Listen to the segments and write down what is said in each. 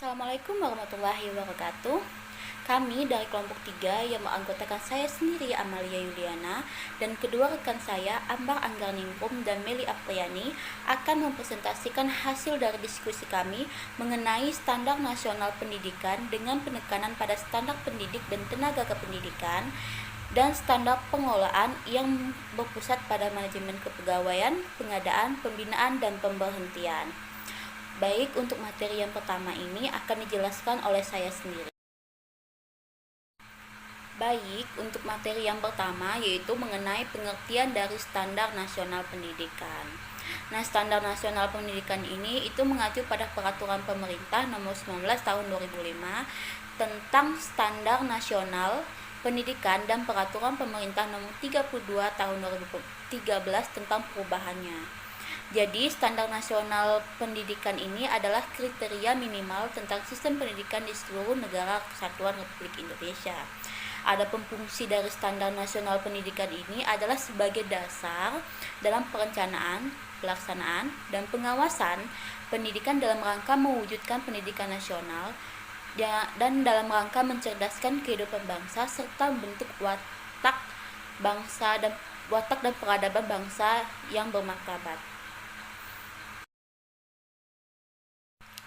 Assalamualaikum warahmatullahi wabarakatuh. Kami dari kelompok 3 yang menganggotakan saya sendiri, Amalia Yuliana, dan kedua rekan saya, Ambar Anggarningrum dan Meli Apriani, akan mempresentasikan hasil dari diskusi kami mengenai standar nasional pendidikan dengan penekanan pada standar pendidik dan tenaga kependidikan, dan standar pengelolaan yang berpusat pada manajemen kepegawaian, pengadaan, pembinaan, dan pemberhentian. Baik, untuk materi yang pertama ini akan dijelaskan oleh saya sendiri. Baik, untuk materi yang pertama yaitu mengenai pengertian dari standar nasional pendidikan. Nah, standar nasional pendidikan ini itu mengacu pada peraturan pemerintah nomor 19 tahun 2005 tentang standar nasional pendidikan dan peraturan pemerintah nomor 32 tahun 2013 tentang perubahannya. Jadi, standar nasional pendidikan ini adalah kriteria minimal tentang sistem pendidikan di seluruh negara kesatuan Republik Indonesia. Adapun fungsi dari standar nasional pendidikan ini adalah sebagai dasar dalam perencanaan, pelaksanaan, dan pengawasan pendidikan dalam rangka mewujudkan pendidikan nasional dan dalam rangka mencerdaskan kehidupan bangsa serta membentuk watak dan peradaban bangsa yang bermartabat.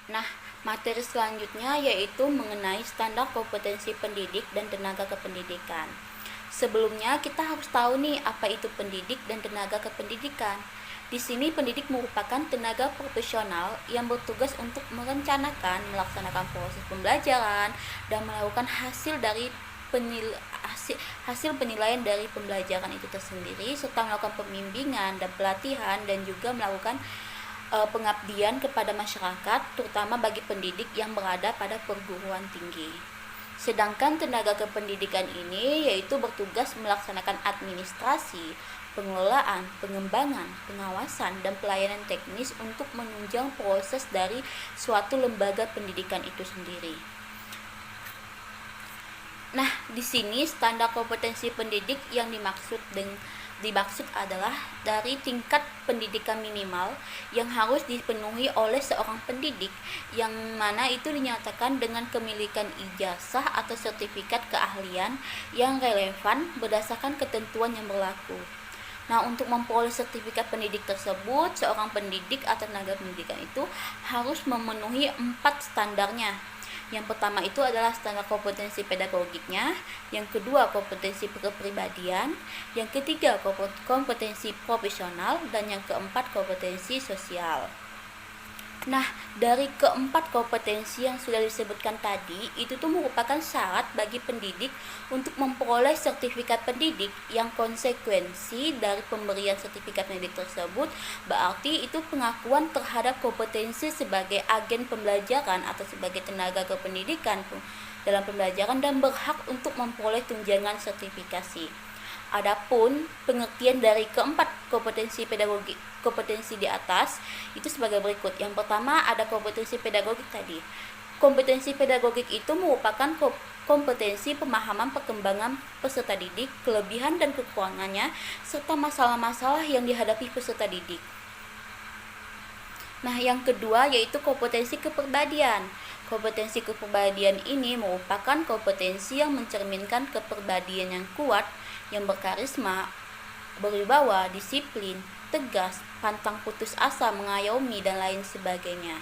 Nah, materi selanjutnya yaitu mengenai standar kompetensi pendidik dan tenaga kependidikan. Sebelumnya kita harus tahu nih apa itu pendidik dan tenaga kependidikan. Di sini pendidik merupakan tenaga profesional yang bertugas untuk merencanakan, melaksanakan proses pembelajaran dan melakukan hasil penilaian dari pembelajaran itu tersendiri serta melakukan pembimbingan dan pelatihan dan juga melakukan pengabdian kepada masyarakat, terutama bagi pendidik yang berada pada perguruan tinggi. Sedangkan tenaga kependidikan ini yaitu bertugas melaksanakan administrasi, pengelolaan, pengembangan, pengawasan, dan pelayanan teknis untuk menunjang proses dari suatu lembaga pendidikan itu sendiri. Nah, di sini standar kompetensi pendidik yang dimaksud adalah dari tingkat pendidikan minimal yang harus dipenuhi oleh seorang pendidik yang mana itu dinyatakan dengan kemilikan ijazah atau sertifikat keahlian yang relevan berdasarkan ketentuan yang berlaku. Nah, untuk memperoleh sertifikat pendidik tersebut, seorang pendidik atau tenaga pendidikan itu harus memenuhi 4 standarnya. Yang pertama itu adalah standar kompetensi pedagogiknya, yang kedua kompetensi kepribadian, yang ketiga kompetensi profesional, dan yang keempat kompetensi sosial. Nah, dari keempat kompetensi yang sudah disebutkan tadi, itu tuh merupakan syarat bagi pendidik untuk memperoleh sertifikat pendidik yang konsekuensi dari pemberian sertifikat pendidik tersebut berarti itu pengakuan terhadap kompetensi sebagai agen pembelajaran atau sebagai tenaga kependidikan dalam pembelajaran dan berhak untuk memperoleh tunjangan sertifikasi. Adapun pengertian dari keempat kompetensi di atas itu sebagai berikut. Yang pertama ada kompetensi pedagogik tadi. Kompetensi pedagogik itu merupakan kompetensi pemahaman perkembangan peserta didik, kelebihan dan kekurangannya, serta masalah-masalah yang dihadapi peserta didik. Nah, yang kedua yaitu kompetensi kepribadian. Kompetensi kepribadian ini merupakan kompetensi yang mencerminkan kepribadian yang kuat, yang berkarisma, berwibawa, disiplin, tegas, pantang putus asa, mengayomi, dan lain sebagainya.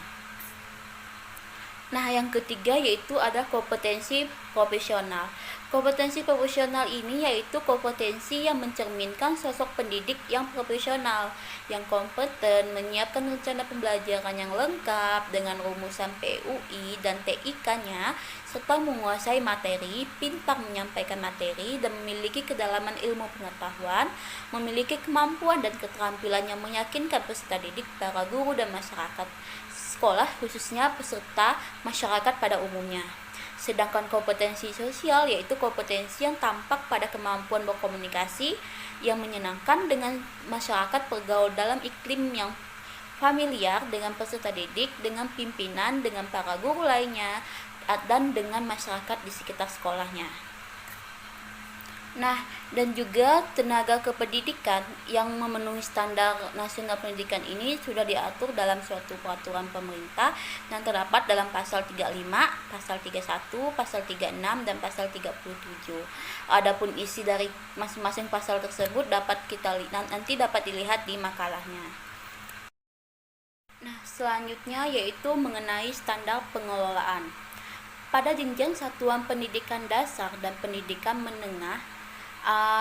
Nah, yang ketiga yaitu ada kompetensi profesional. Kompetensi profesional ini yaitu kompetensi yang mencerminkan sosok pendidik yang profesional, yang kompeten, menyiapkan rencana pembelajaran yang lengkap dengan rumusan PUI dan TIK-nya, serta menguasai materi, pintar menyampaikan materi, dan memiliki kedalaman ilmu pengetahuan, memiliki kemampuan dan keterampilan yang meyakinkan peserta didik, para guru, dan masyarakat sekolah, khususnya peserta masyarakat pada umumnya. Sedangkan kompetensi sosial yaitu kompetensi yang tampak pada kemampuan berkomunikasi yang menyenangkan dengan masyarakat, bergaul dalam iklim yang familiar dengan peserta didik, dengan pimpinan, dengan para guru lainnya, dan dengan masyarakat di sekitar sekolahnya. Nah, dan juga tenaga kependidikan yang memenuhi standar nasional pendidikan ini sudah diatur dalam suatu peraturan pemerintah yang terdapat dalam pasal 35, pasal 31, pasal 36, dan pasal 37. Adapun isi dari masing-masing pasal tersebut nanti dapat dilihat di makalahnya. Nah, selanjutnya yaitu mengenai standar pengelolaan. Pada jenjang satuan pendidikan dasar dan pendidikan menengah,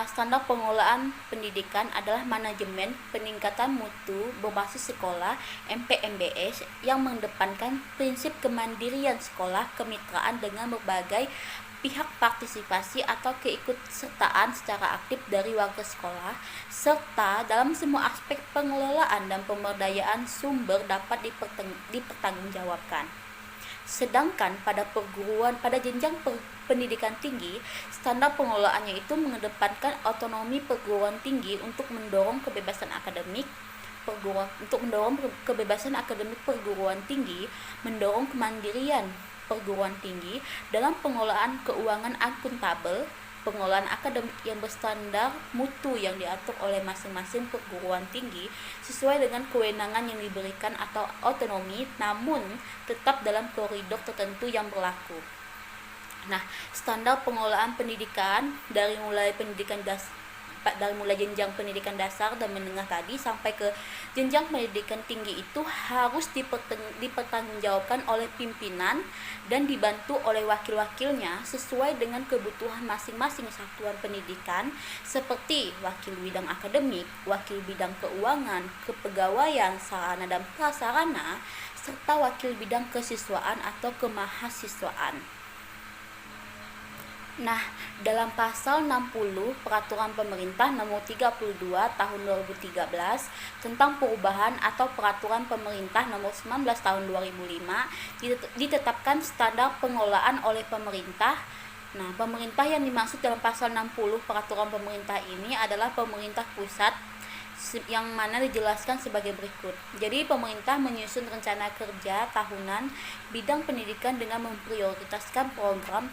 standar pengelolaan pendidikan adalah manajemen peningkatan mutu berbasis sekolah (MPMBS) yang mengedepankan prinsip kemandirian sekolah, kemitraan dengan berbagai pihak, partisipasi atau keikutsertaan secara aktif dari warga sekolah, serta dalam semua aspek pengelolaan dan pemberdayaan sumber dapat dipertanggungjawabkan. Sedangkan pada jenjang pendidikan tinggi, standar pengelolaannya itu mengedepankan otonomi perguruan tinggi untuk mendorong kebebasan akademik perguruan tinggi, mendorong kemandirian perguruan tinggi dalam pengelolaan keuangan akuntabel, pengelolaan akademik yang berstandar mutu yang diatur oleh masing-masing perguruan tinggi sesuai dengan kewenangan yang diberikan atau otonomi, namun tetap dalam koridor tertentu yang berlaku. Nah, standar pengelolaan pendidikan dari mulai jenjang pendidikan dasar dan menengah tadi sampai ke jenjang pendidikan tinggi itu harus dipertanggungjawabkan oleh pimpinan dan dibantu oleh wakil-wakilnya sesuai dengan kebutuhan masing-masing satuan pendidikan, seperti wakil bidang akademik, wakil bidang keuangan, kepegawaian, sarana dan prasarana, serta wakil bidang kesiswaan atau kemahasiswaan. Nah, dalam pasal 60 Peraturan Pemerintah Nomor 32 Tahun 2013 tentang perubahan atau Peraturan Pemerintah Nomor 19 Tahun 2005 ditetapkan standar pengelolaan oleh pemerintah. Nah, pemerintah yang dimaksud dalam pasal 60 Peraturan Pemerintah ini adalah pemerintah pusat, yang mana dijelaskan sebagai berikut. Jadi pemerintah menyusun rencana kerja tahunan bidang pendidikan dengan memprioritaskan program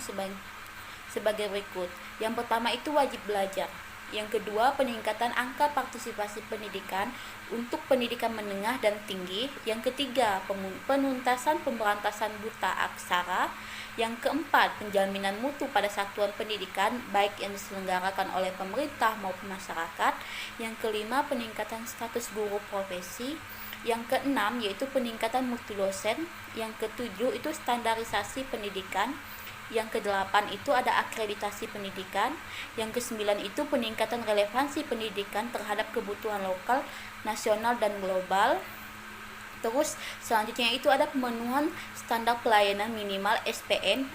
sebagai berikut. Yang pertama itu wajib belajar. Yang kedua, peningkatan angka partisipasi pendidikan untuk pendidikan menengah dan tinggi. Yang ketiga, penuntasan pemberantasan buta aksara. Yang keempat, penjaminan mutu pada satuan pendidikan baik yang diselenggarakan oleh pemerintah maupun masyarakat. Yang kelima, peningkatan status guru profesi. Yang keenam yaitu peningkatan mutu dosen. Yang ketujuh itu standarisasi pendidikan. Yang kedelapan itu ada akreditasi pendidikan. Yang kesembilan itu peningkatan relevansi pendidikan terhadap kebutuhan lokal, nasional, dan global. Terus selanjutnya itu ada pemenuhan standar pelayanan minimal SPM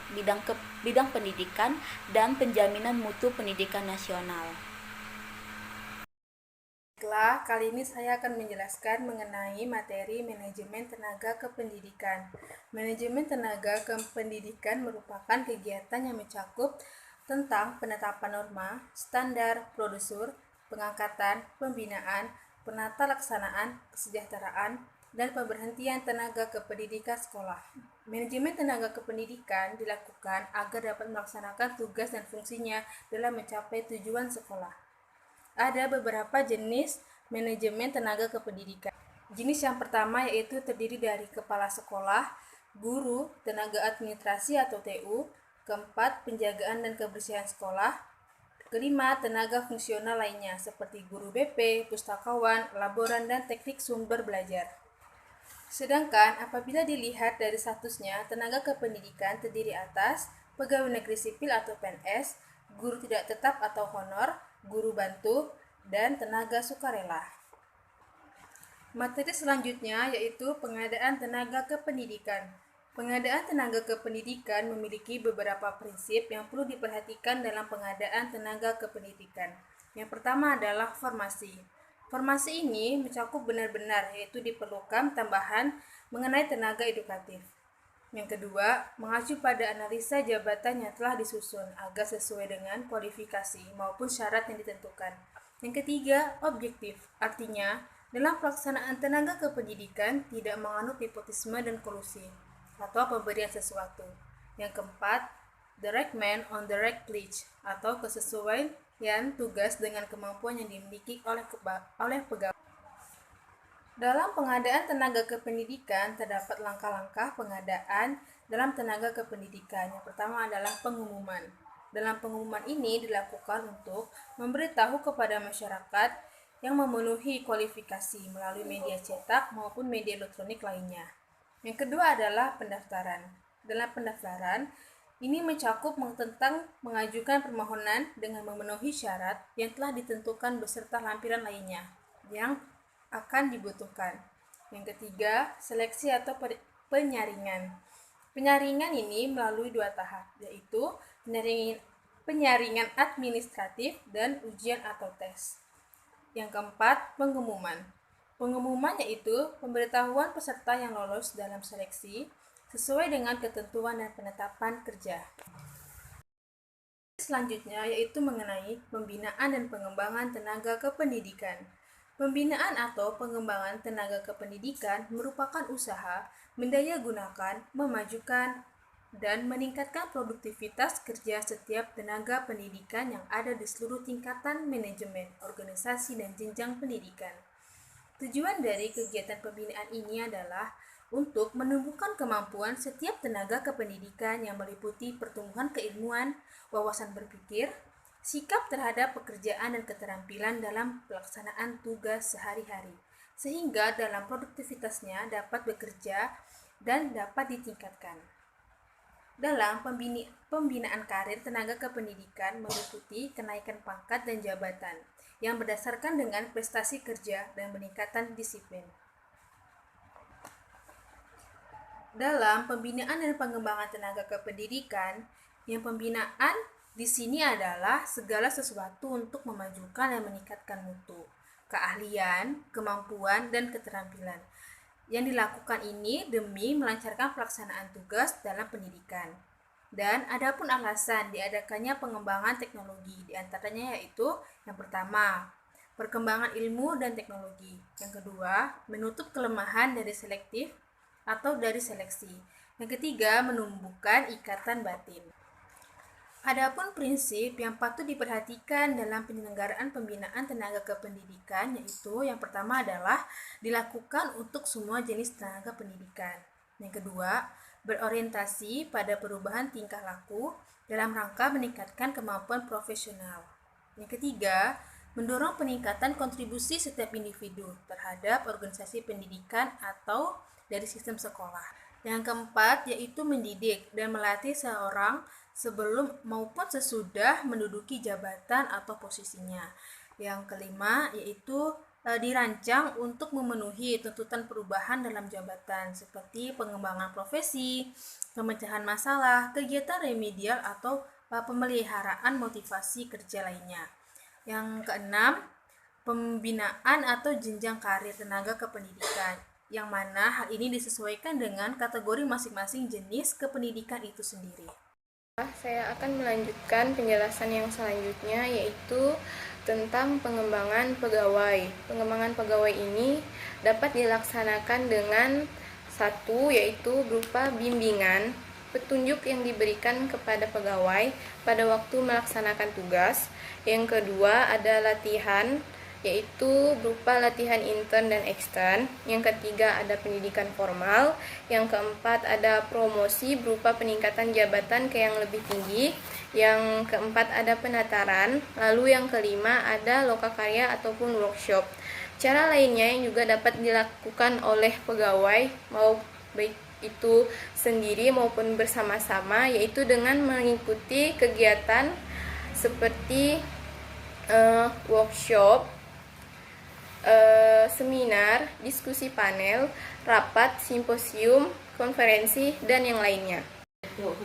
bidang pendidikan dan penjaminan mutu pendidikan nasional. Baiklah, kali ini saya akan menjelaskan mengenai materi manajemen tenaga kependidikan. Manajemen tenaga kependidikan merupakan kegiatan yang mencakup tentang penetapan norma, standar, prosedur, pengangkatan, pembinaan, penata laksanaan, kesejahteraan, dan pemberhentian tenaga kependidikan sekolah. Manajemen tenaga kependidikan dilakukan agar dapat melaksanakan tugas dan fungsinya dalam mencapai tujuan sekolah. Ada beberapa jenis manajemen tenaga kependidikan. Jenis yang pertama yaitu terdiri dari kepala sekolah, guru, tenaga administrasi atau TU, keempat, penjagaan dan kebersihan sekolah, kelima, tenaga fungsional lainnya seperti guru BP, pustakawan, laboran, dan teknik sumber belajar. Sedangkan apabila dilihat dari statusnya, tenaga kependidikan terdiri atas pegawai negeri sipil atau PNS, guru tidak tetap atau honor, guru bantu, dan tenaga sukarela. Materi selanjutnya yaitu pengadaan tenaga kependidikan. Pengadaan tenaga kependidikan memiliki beberapa prinsip yang perlu diperhatikan dalam pengadaan tenaga kependidikan. Yang pertama adalah formasi. Formasi ini mencakup benar-benar, yaitu diperlukan tambahan mengenai tenaga edukatif. Yang kedua, mengacu pada analisa jabatan yang telah disusun agar sesuai dengan kualifikasi maupun syarat yang ditentukan. Yang ketiga, objektif, artinya dalam pelaksanaan tenaga kependidikan tidak menganut nepotisme dan kolusi atau pemberian sesuatu. Yang keempat, the right man on the right place atau kesesuaian tugas dengan kemampuan yang dimiliki oleh pegawai. Dalam pengadaan tenaga kependidikan, terdapat langkah-langkah pengadaan dalam tenaga kependidikan. Yang pertama adalah pengumuman. Dalam pengumuman ini dilakukan untuk memberitahu kepada masyarakat yang memenuhi kualifikasi melalui media cetak maupun media elektronik lainnya. Yang kedua adalah pendaftaran. Dalam pendaftaran, ini mencakup tentang mengajukan permohonan dengan memenuhi syarat yang telah ditentukan beserta lampiran lainnya yang akan dibutuhkan. Yang ketiga, seleksi atau penyaringan. Penyaringan ini melalui 2 tahap, yaitu penyaringan administratif dan ujian atau tes. Yang keempat, pengumuman. Pengumuman yaitu pemberitahuan peserta yang lolos dalam seleksi sesuai dengan ketentuan dan penetapan kerja. Selanjutnya yaitu mengenai pembinaan dan pengembangan tenaga kependidikan. Pembinaan atau pengembangan tenaga kependidikan merupakan usaha mendayagunakan, memajukan, dan meningkatkan produktivitas kerja setiap tenaga pendidikan yang ada di seluruh tingkatan manajemen, organisasi, dan jenjang pendidikan. Tujuan dari kegiatan pembinaan ini adalah untuk menumbuhkan kemampuan setiap tenaga kependidikan yang meliputi pertumbuhan keilmuan, wawasan berpikir, sikap terhadap pekerjaan dan keterampilan dalam pelaksanaan tugas sehari-hari, sehingga dalam produktivitasnya dapat bekerja dan dapat ditingkatkan. Dalam pembinaan karir tenaga kependidikan meliputi kenaikan pangkat dan jabatan yang berdasarkan dengan prestasi kerja dan peningkatan disiplin. Dalam pembinaan dan pengembangan tenaga kependidikan, yang pembinaan di sini adalah segala sesuatu untuk memajukan dan meningkatkan mutu, keahlian, kemampuan, dan keterampilan. Yang dilakukan ini demi melancarkan pelaksanaan tugas dalam pendidikan. Dan adapun alasan diadakannya pengembangan teknologi, diantaranya yaitu yang pertama, perkembangan ilmu dan teknologi. Yang kedua, menutup kelemahan dari selektif atau dari seleksi. Yang ketiga, menumbuhkan ikatan batin. Adapun prinsip yang patut diperhatikan dalam penyelenggaraan pembinaan tenaga kependidikan yaitu yang pertama adalah dilakukan untuk semua jenis tenaga pendidikan. Yang kedua, berorientasi pada perubahan tingkah laku dalam rangka meningkatkan kemampuan profesional. Yang ketiga, mendorong peningkatan kontribusi setiap individu terhadap organisasi pendidikan atau dari sistem sekolah. Yang keempat, yaitu mendidik dan melatih seorang sebelum maupun sesudah menduduki jabatan atau posisinya. Yang kelima, yaitu dirancang untuk memenuhi tuntutan perubahan dalam jabatan seperti pengembangan profesi, pemecahan masalah, kegiatan remedial atau pemeliharaan motivasi kerja lainnya. Yang keenam, pembinaan atau jenjang karir tenaga kependidikan, yang mana hal ini disesuaikan dengan kategori masing-masing jenis kependidikan itu sendiri. Saya akan melanjutkan penjelasan yang selanjutnya yaitu tentang pengembangan pegawai. Pengembangan pegawai ini dapat dilaksanakan dengan satu yaitu berupa bimbingan, petunjuk yang diberikan kepada pegawai pada waktu melaksanakan tugas. Yang kedua ada latihan yaitu berupa latihan intern dan ekstern. Yang ketiga ada pendidikan formal. Yang keempat ada promosi berupa peningkatan jabatan ke yang lebih tinggi. Yang keempat ada penataran. Lalu yang kelima ada lokakarya ataupun workshop. Cara lainnya yang juga dapat dilakukan oleh pegawai mau baik itu sendiri maupun bersama-sama yaitu dengan mengikuti kegiatan seperti workshop, seminar, diskusi panel, rapat, simposium, konferensi, dan yang lainnya.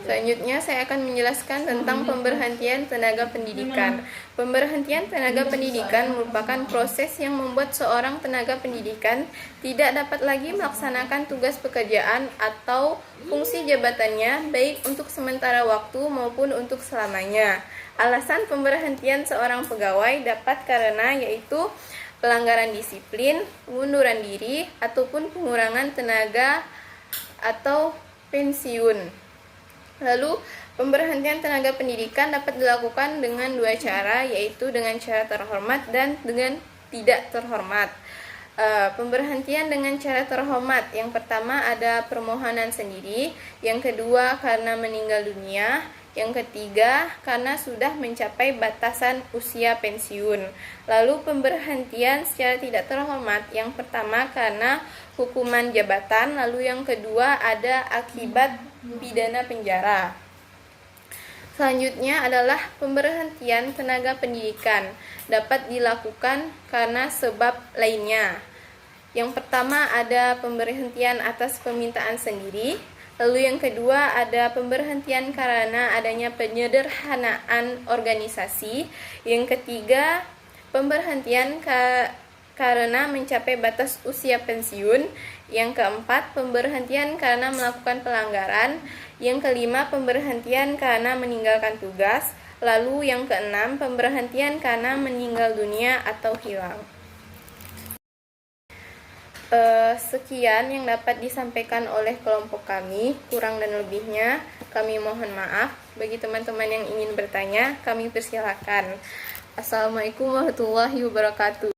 Selanjutnya saya akan menjelaskan tentang pemberhentian tenaga pendidikan. Pemberhentian tenaga pendidikan merupakan proses yang membuat seorang tenaga pendidikan tidak dapat lagi melaksanakan tugas pekerjaan atau fungsi jabatannya baik untuk sementara waktu maupun untuk selamanya. Alasan pemberhentian seorang pegawai dapat karena yaitu pelanggaran disiplin, pengunduran diri, ataupun pengurangan tenaga atau pensiun. Lalu, pemberhentian tenaga pendidikan dapat dilakukan dengan dua cara, yaitu dengan cara terhormat dan dengan tidak terhormat. Pemberhentian dengan cara terhormat, yang pertama ada permohonan sendiri, yang kedua karena meninggal dunia, yang ketiga karena sudah mencapai batasan usia pensiun. Lalu pemberhentian secara tidak terhormat, yang pertama karena hukuman jabatan, lalu yang kedua ada akibat pidana penjara. Selanjutnya adalah pemberhentian tenaga pendidikan dapat dilakukan karena sebab lainnya. Yang pertama ada pemberhentian atas permintaan sendiri, lalu yang kedua ada pemberhentian karena adanya penyederhanaan organisasi, yang ketiga pemberhentian karena mencapai batas usia pensiun, yang keempat pemberhentian karena melakukan pelanggaran, yang kelima pemberhentian karena meninggalkan tugas, lalu yang keenam pemberhentian karena meninggal dunia atau hilang. Sekian yang dapat disampaikan oleh kelompok kami, kurang dan lebihnya kami mohon maaf. Bagi teman-teman yang ingin bertanya, kami persilakan. Assalamualaikum warahmatullahi wabarakatuh.